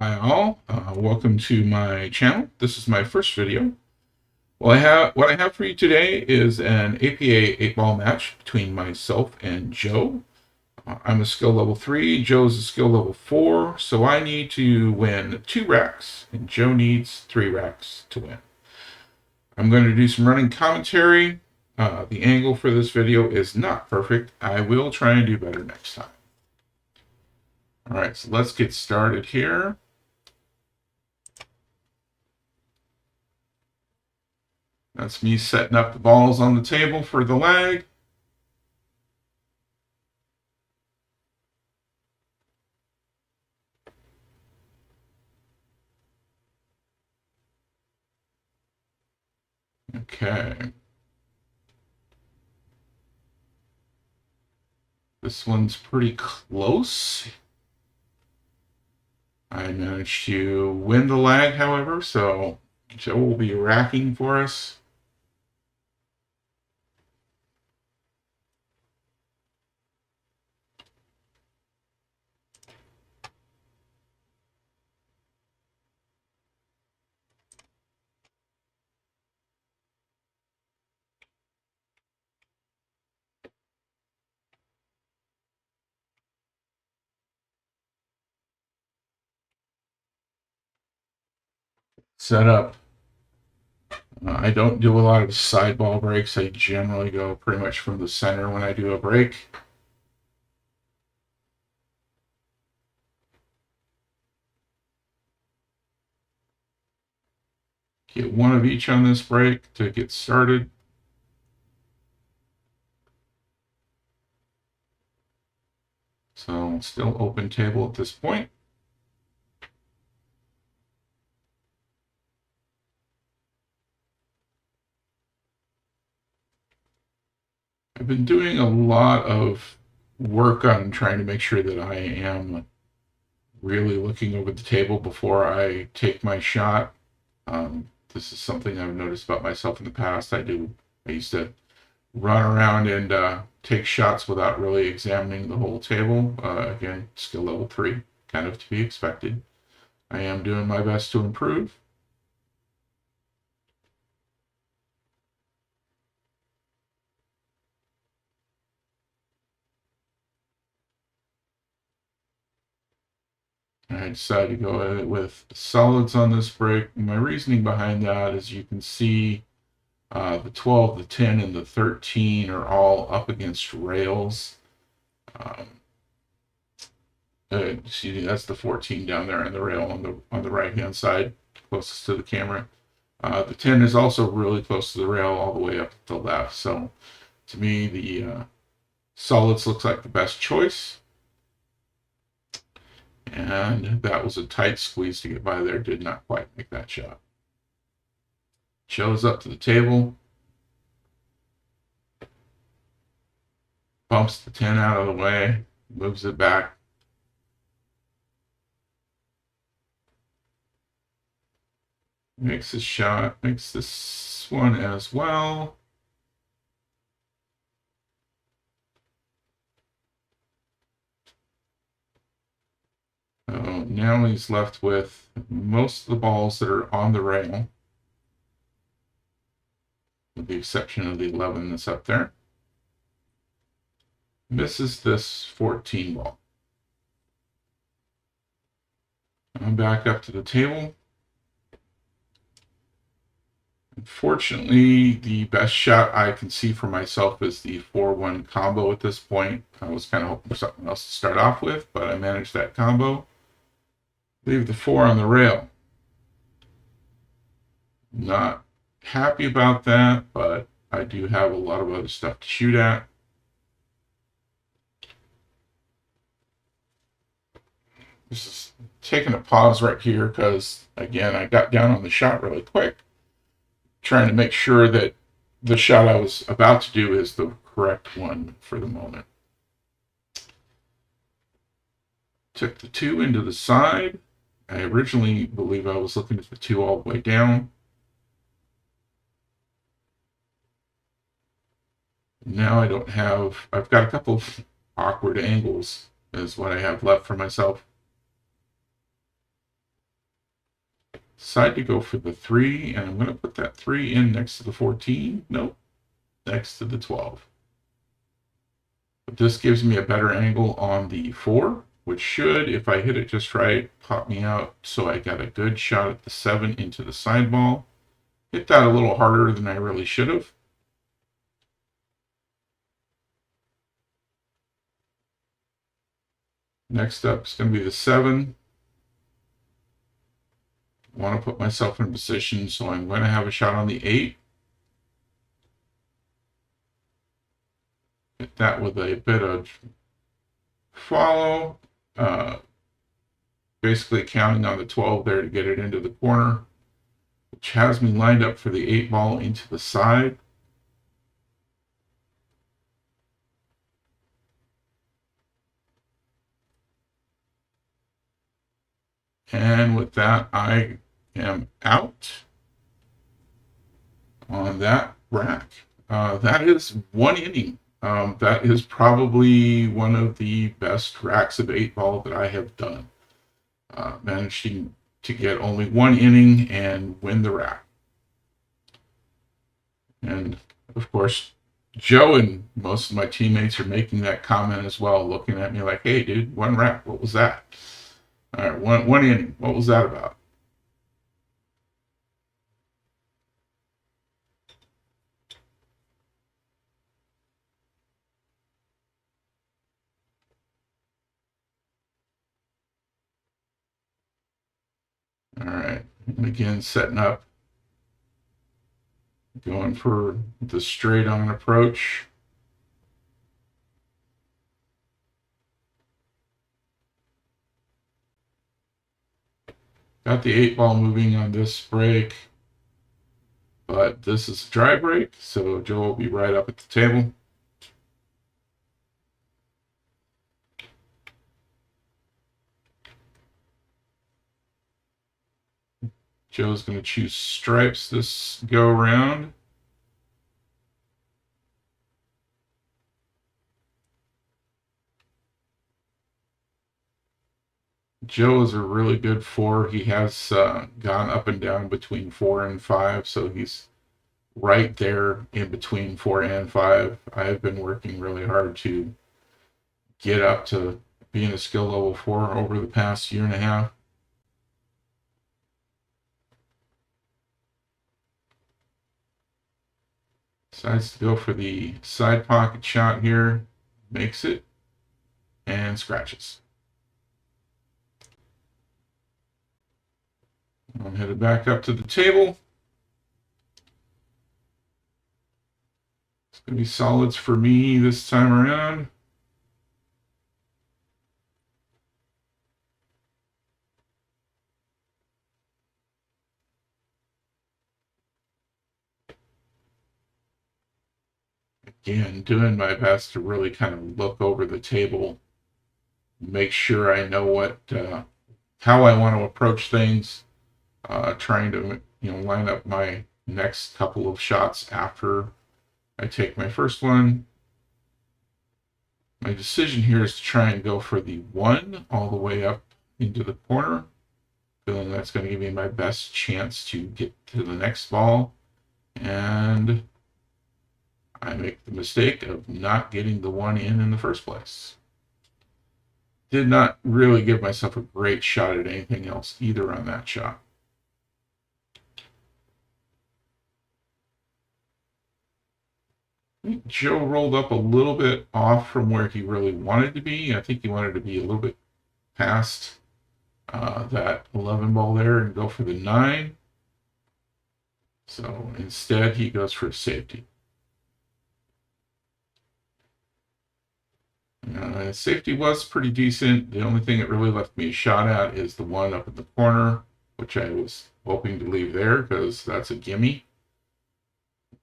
Hi all, welcome to my channel. This is my first video. What I have for you today is an APA 8-ball match between myself and Joe. I'm a skill level 3, Joe's a skill level 4, so I need to win 2 racks, and Joe needs 3 racks to win. I'm going to do some running commentary. The angle for this video is not perfect. I will try and do better next time. Alright, so let's get started here. That's me setting up the balls on the table for the lag. Okay. This one's pretty close. I managed to win the lag, however, so Joe will be racking for us. Set up. I don't do a lot of side ball breaks. I generally go pretty much from the center when I do a break. Get one of each on this break to get started. So still open table at this point. I've been doing a lot of work on trying to make sure that I am really looking over the table before I take my shot. This is something I've noticed about myself in the past. I used to run around and take shots without really examining the whole table. Again, skill level 3, kind of to be expected. I am doing my best to improve. I decided to go with solids on this break. My reasoning behind that is you can see the 12, the 10, and the 13 are all up against rails. See, that's the 14 down there on the rail on the right hand side, closest to the camera. The 10 is also really close to the rail, all the way up to the left. So, to me, the solids looks like the best choice. And that was a tight squeeze to get by there. Did not quite make that shot. Shows up to the table. Bumps the 10 out of the way. Moves it back. Makes a shot. Makes this one as well. So now he's left with most of the balls that are on the rail, with the exception of the 11 that's up there. Misses this 14 ball. I'm back up to the table. Unfortunately, the best shot I can see for myself is the 4-1 combo at this point. I was kind of hoping for something else to start off with, but I managed that combo. Leave the 4 on the rail. Not happy about that, but I do have a lot of other stuff to shoot at. This is taking a pause right here because, again, I got down on the shot really quick, trying to make sure that the shot I was about to do is the correct one for the moment. Took the 2 into the side. I originally believe I was looking at the 2 all the way down. Now I don't have, I've got a couple of awkward angles is what I have left for myself. Decide to go for the 3, and I'm going to put that 3 in next to the 14. Nope, next to the 12. But this gives me a better angle on the 4, which should, if I hit it just right, pop me out. So I got a good shot at the 7 into the sideball. Hit that a little harder than I really should have. Next up is going to be the 7. I want to put myself in position, so I'm going to have a shot on the 8. Hit that with a bit of follow. Basically counting on the 12 there to get it into the corner, which has me lined up for the 8 ball into the side. And with that, I am out on that rack. That is 1 inning. That is probably one of the best racks of 8 ball that I have done. Managing to get only 1 inning and win the rack. And of course, Joe and most of my teammates are making that comment as well, looking at me like, hey, dude, 1 rack, what was that? All right, one inning, what was that about? All right, and again, setting up, going for the straight on approach. Got the 8 ball moving on this break, but this is a dry break, so Joe will be right up at the table. Joe's going to choose stripes this go around. Joe is a really good 4. He has gone up and down between 4 and 5, so he's right there in between 4 and 5. I have been working really hard to get up to being a skill level 4 over the past year and a half. Decides to go for the side pocket shot here, makes it, and scratches. I'm headed back up to the table. It's going to be solids for me this time around. Again, doing my best to really kind of look over the table, make sure I know what, how I want to approach things, trying to, line up my next couple of shots after I take my first one. My decision here is to try and go for the 1 all the way up into the corner, feeling that's going to give me my best chance to get to the next ball. And I make the mistake of not getting the 1 in the first place. Did not really give myself a great shot at anything else either on that shot. I think Joe rolled up a little bit off from where he really wanted to be. I think he wanted to be a little bit past that 11 ball there and go for the 9. So instead, he goes for safety. Safety was pretty decent. The only thing it really left me a shot at is the 1 up in the corner, which I was hoping to leave there because that's a gimme,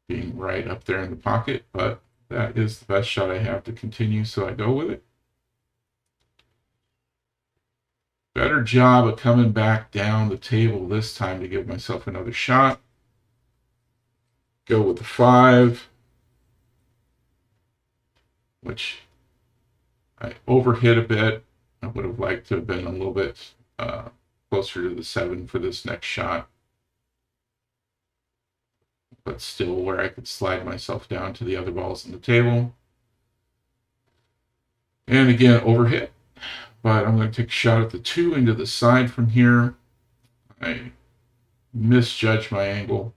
being right up there in the pocket. But that is the best shot I have to continue, so I go with it. Better job of coming back down the table this time to give myself another shot. Go with the 5, which I overhit a bit. I would have liked to have been a little bit closer to the 7 for this next shot, but still where I could slide myself down to the other balls on the table. And again, overhit, but I'm going to take a shot at the 2 into the side from here. I misjudged my angle,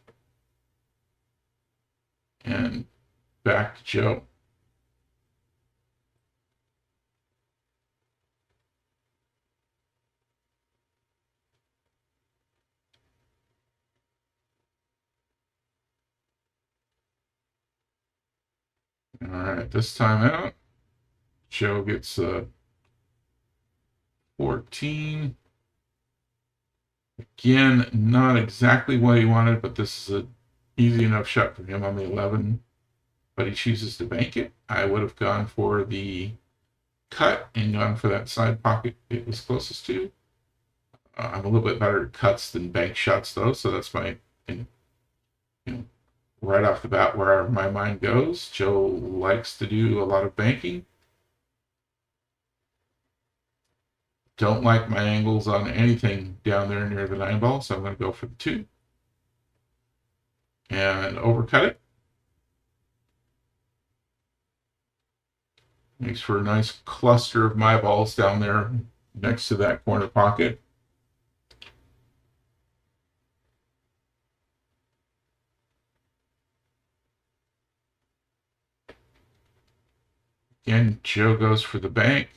and back to Joe. All right, this time out, Joe gets a 14. Again, not exactly what he wanted, but this is an easy enough shot for him on the 11. But he chooses to bank it. I would have gone for the cut and gone for that side pocket it was closest to. I'm a little bit better at cuts than bank shots, though, so that's my, right off the bat where my mind goes. Joe likes to do a lot of banking. Don't like my angles on anything down there near the 9 ball, so I'm going to go for the 2 and overcut it. Makes for a nice cluster of my balls down there next to that corner pocket. Again, Joe goes for the bank.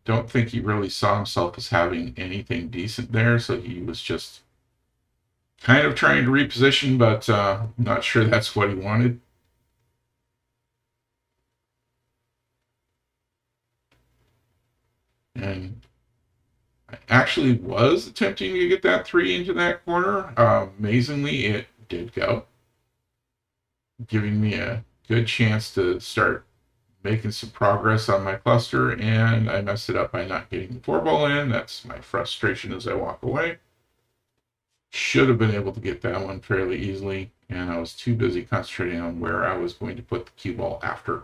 Don't think he really saw himself as having anything decent there, so he was just kind of trying to reposition, but not sure that's what he wanted. And I actually was attempting to get that 3 into that corner. Amazingly, it did go, giving me a good chance to start making some progress on my cluster, and I messed it up by not getting the 4 ball in. That's my frustration as I walk away. Should have been able to get that one fairly easily, and I was too busy concentrating on where I was going to put the cue ball after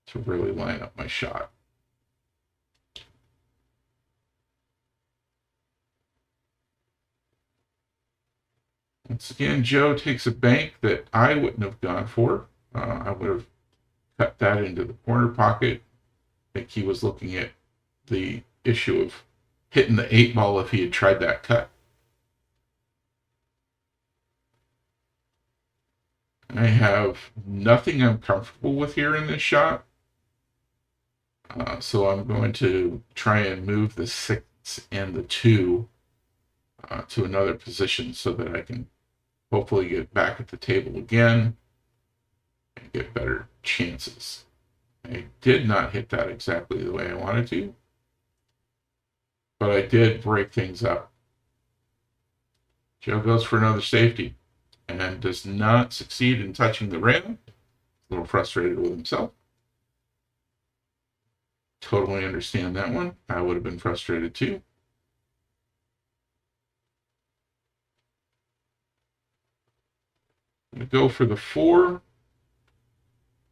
to really line up my shot. Once again, Joe takes a bank that I wouldn't have gone for. I would have cut that into the corner pocket. I think he was looking at the issue of hitting the 8 ball if he had tried that cut. I have nothing I'm comfortable with here in this shot. So I'm going to try and move the 6 and the 2 to another position so that I can hopefully get back at the table again and get better chances. I did not hit that exactly the way I wanted to, but I did break things up. Joe goes for another safety and does not succeed in touching the rail. A little frustrated with himself. Totally understand that one. I would have been frustrated too. I'm going to go for the 4.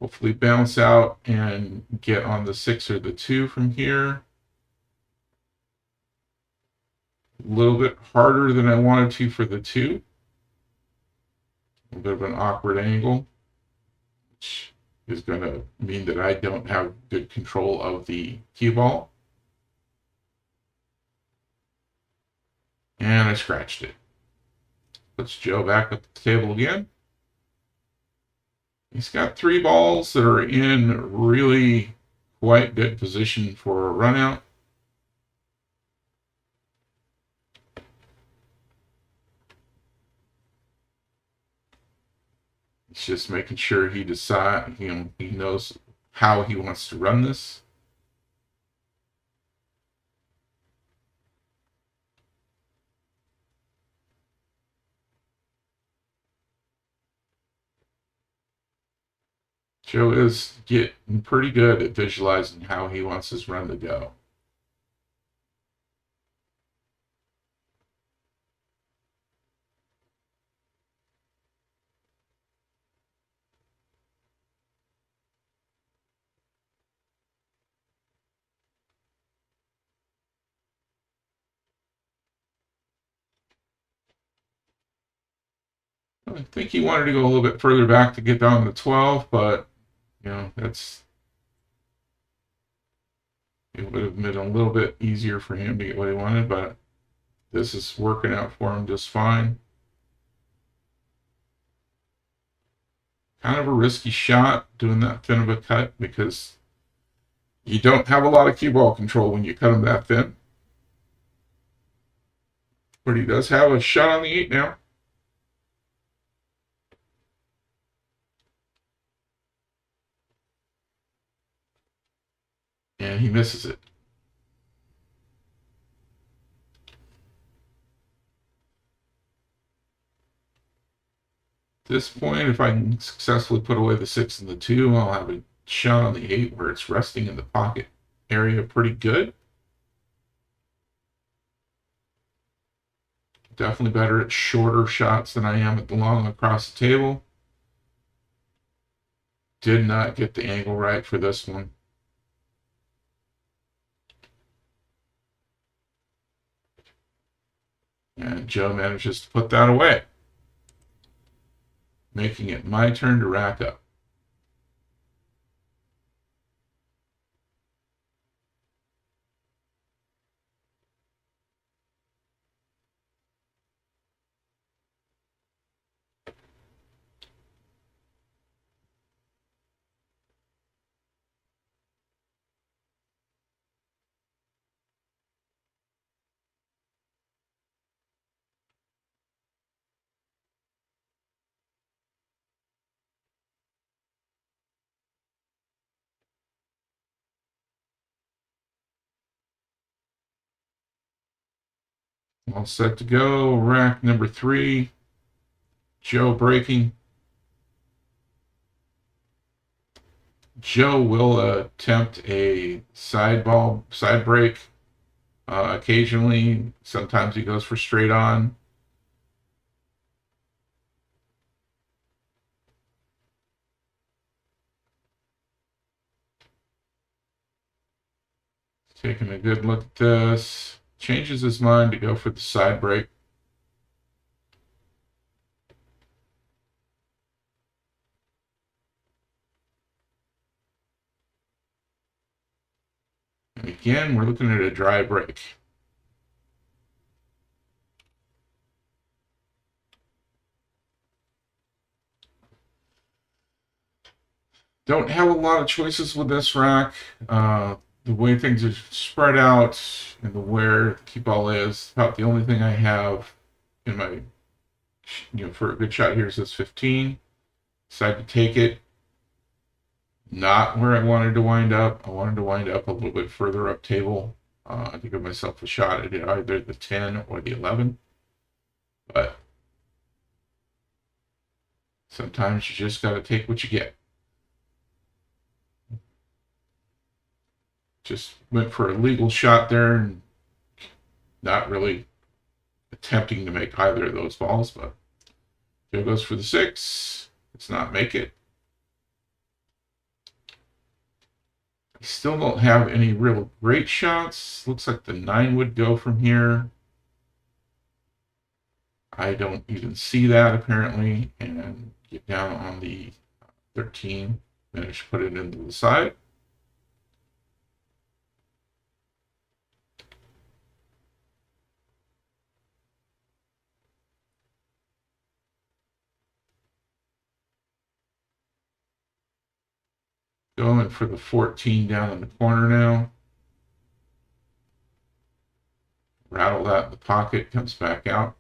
Hopefully bounce out and get on the 6 or the 2 from here. A little bit harder than I wanted to for the 2. A bit of an awkward angle, which is going to mean that I don't have good control of the cue ball. And I scratched it. Puts Joe back at the table again. He's got 3 balls that are in really quite good position for a run out. It's just making sure he he knows how he wants to run this. Joe is getting pretty good at visualizing how he wants his run to go. I think he wanted to go a little bit further back to get down to 12, but it would have been a little bit easier for him to get what he wanted, but this is working out for him just fine. Kind of a risky shot doing that thin of a cut because you don't have a lot of cue ball control when you cut them that thin. But he does have a shot on the 8 now. And he misses it. At this point, if I can successfully put away the 6 and the 2, I'll have a shot on the 8 where it's resting in the pocket area pretty good. Definitely better at shorter shots than I am at the long across the table. Did not get the angle right for this one. And Joe manages to put that away, making it my turn to rack up. All set to go. Rack number 3. Joe breaking. Joe will attempt a side break occasionally. Sometimes he goes for straight on. Taking a good look at this. Changes his mind to go for the side break. And again, we're looking at a dry break. Don't have a lot of choices with this rack. The way things are spread out and the where the cue ball is, about the only thing I have in my, for a good shot here is this 15. Decided to take it. Not where I wanted to wind up. I wanted to wind up a little bit further up table to give myself a shot at either the 10 or the 11. But sometimes you just got to take what you get. Just went for a legal shot there and not really attempting to make either of those balls, but Joe goes for the 6. Does not make it. I still don't have any real great shots. Looks like the 9 would go from here. I don't even see that apparently, and get down on the 13. Manage to put it into the side. Going for the 14 down in the corner now. Rattle that in the pocket, comes back out.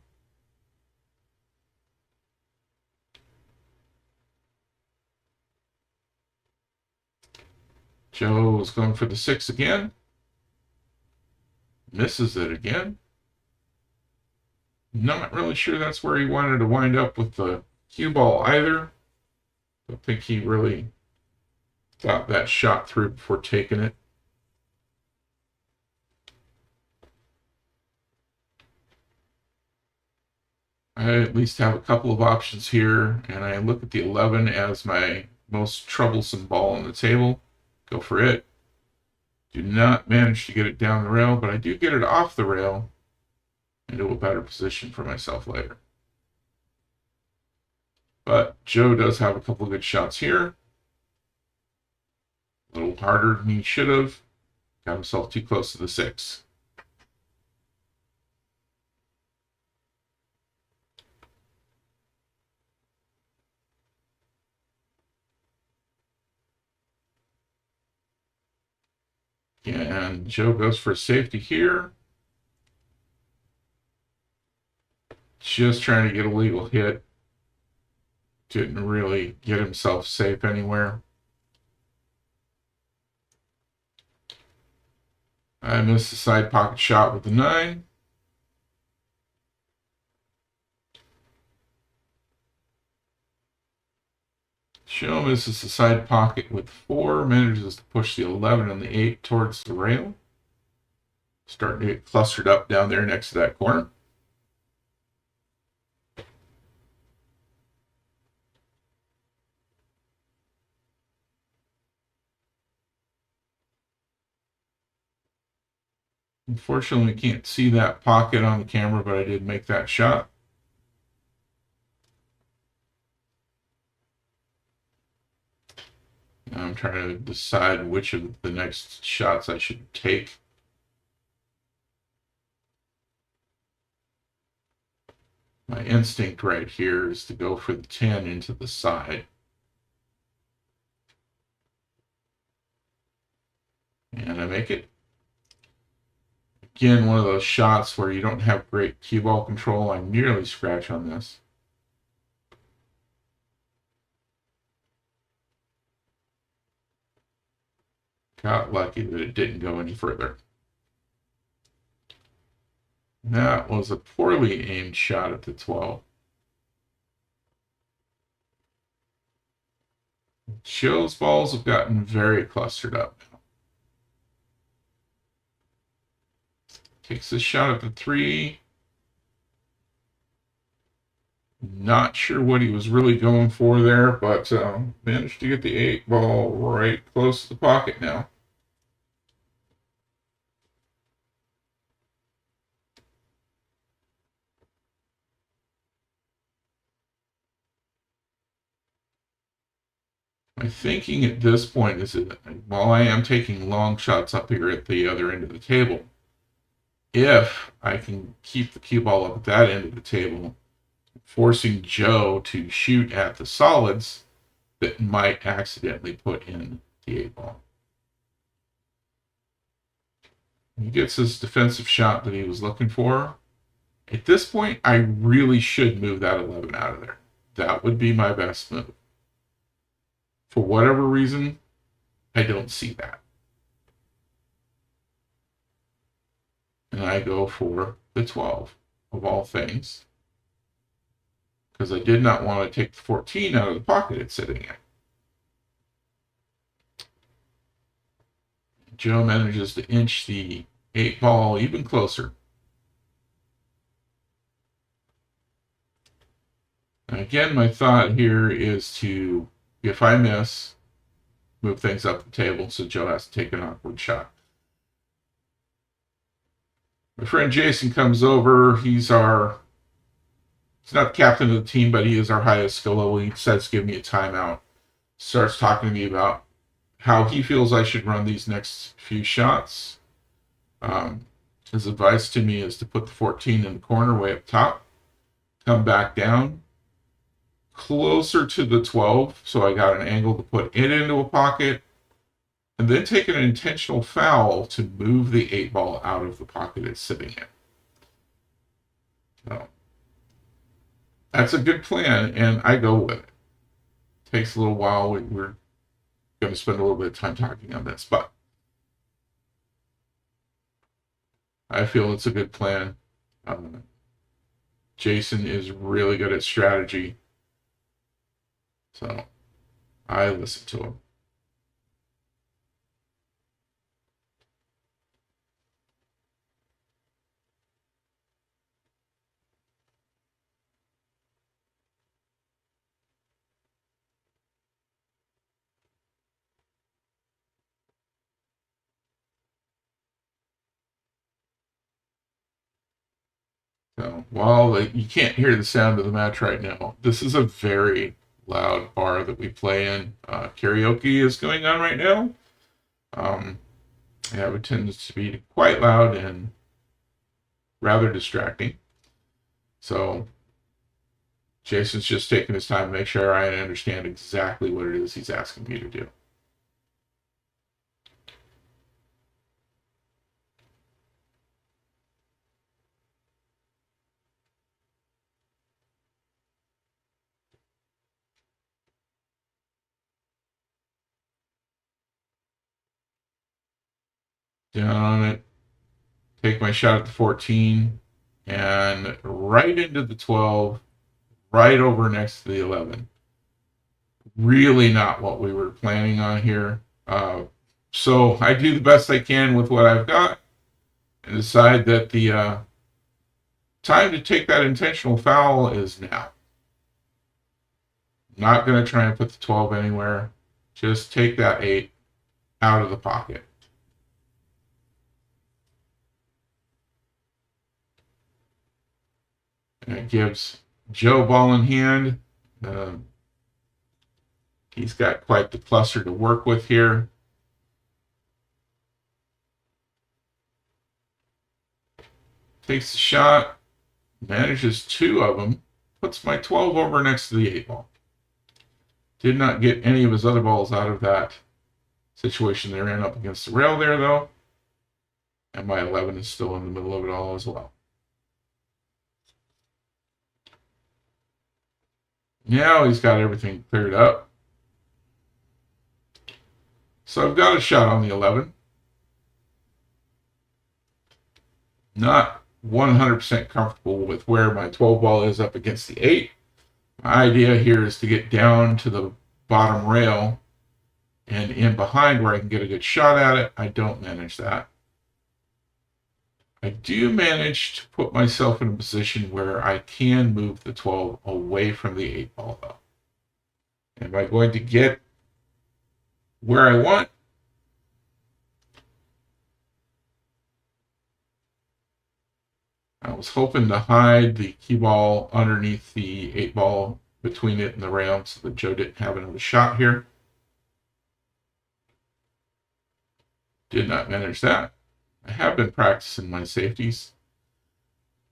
Joe is going for the 6 again. Misses it again. Not really sure that's where he wanted to wind up with the cue ball either. Don't think he really thought that shot through before taking it. I at least have a couple of options here, and I look at the 11 as my most troublesome ball on the table. Go for it. Do not manage to get it down the rail, but I do get it off the rail into a better position for myself later. But Joe does have a couple of good shots here. A little harder than he should have. Got himself too close to the 6. And Joe goes for safety here. Just trying to get a legal hit. Didn't really get himself safe anywhere. I missed the side pocket shot with the 9. Joe misses the side pocket with 4. Manages to push the 11 and the 8 towards the rail. Starting to get clustered up down there next to that corner. Unfortunately, I can't see that pocket on the camera, but I did make that shot. Now I'm trying to decide which of the next shots I should take. My instinct right here is to go for the 10 into the side. And I make it. Again, one of those shots where you don't have great cue ball control. I nearly scratch on this. Got lucky that it didn't go any further. That was a poorly aimed shot at the 12. Joe's balls have gotten very clustered up now. Takes a shot at the 3. Not sure what he was really going for there, but managed to get the 8 ball right close to the pocket now. My thinking at this point is that while I am taking long shots up here at the other end of the table, if I can keep the cue ball up at that end of the table, forcing Joe to shoot at the solids that might accidentally put in the 8 ball. He gets his defensive shot that he was looking for. At this point, I really should move that 11 out of there. That would be my best move. For whatever reason, I don't see that. And I go for the 12, of all things. Because I did not want to take the 14 out of the pocket it's sitting in. Joe manages to inch the 8 ball even closer. And again, my thought here is to, if I miss, move things up the table so Joe has to take an awkward shot. My friend Jason comes over. He's not the captain of the team, but he is our highest skill level. He decides to give me a timeout. Starts talking to me about how he feels I should run these next few shots. His advice to me is to put the 14 in the corner way up top, come back down, closer to the 12, so I got an angle to put it into a pocket, and then take an intentional foul to move the 8 ball out of the pocket it's sitting in. So, that's a good plan, and I go with it. Takes a little while. We're going to spend a little bit of time talking on this, but I feel it's a good plan. Jason is really good at strategy, so I listen to him. So while you can't hear the sound of the match right now, this is a very loud bar that we play in. Karaoke is going on right now. Yeah, it tends to be quite loud and rather distracting. So Jason's just taking his time to make sure I understand exactly what it is he's asking me to do. Down on it, take my shot at the 14, and right into the 12, right over next to the 11. Really not what we were planning on here. So I do the best I can with what I've got and decide that the time to take that intentional foul is now. Not going to try and put the 12 anywhere. Just take that 8 out of the pocket. And it gives Joe ball in hand. He's got quite the cluster to work with here. Takes the shot, manages 2 of them, puts my 12 over next to the 8 ball. Did not get any of his other balls out of that situation they ran up against the rail there, though. And my 11 is still in the middle of it all as well. Now he's got everything cleared up. So I've got a shot on the 11. Not 100% comfortable with where my 12 ball is up against the 8. My idea here is to get down to the bottom rail and in behind where I can get a good shot at it. I don't manage that. I do manage to put myself in a position where I can move the 12 away from the 8 ball, though. Am I going to get where I want? I was hoping to hide the cue ball underneath the 8 ball between it and the rail so that Joe didn't have another shot here. Did not manage that. I have been practicing my safeties.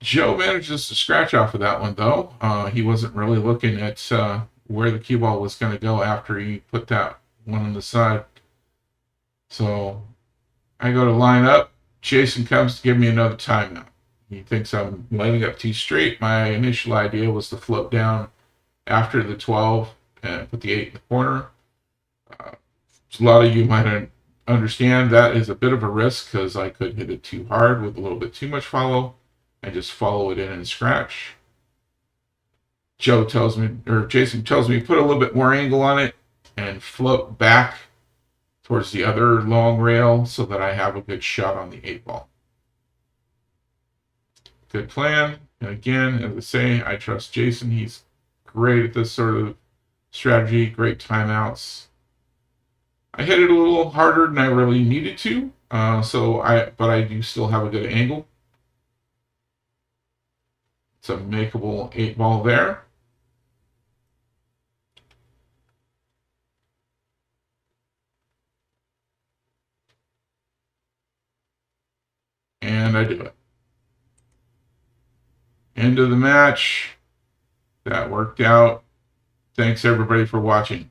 Joe manages to scratch off of that one, though. He wasn't really looking at where the cue ball was going to go after he put that one on the side. So I go to line up. Jason comes to give me another timeout. He thinks I'm lining up too straight. My initial idea was to float down after the 12 and put the 8 in the corner. A lot of you might understand that is a bit of a risk because I could hit it too hard with a little bit too much follow and just follow it in and scratch. Jason tells me put a little bit more angle on it and float back towards the other long rail so that I have a good shot on the 8 ball. Good plan. And again, as I say, I trust Jason. He's great at this sort of strategy, great timeouts. I hit it a little harder than I really needed to, but I do still have a good angle. It's a makeable 8 ball there. And I do it. End of the match. That worked out. Thanks everybody for watching.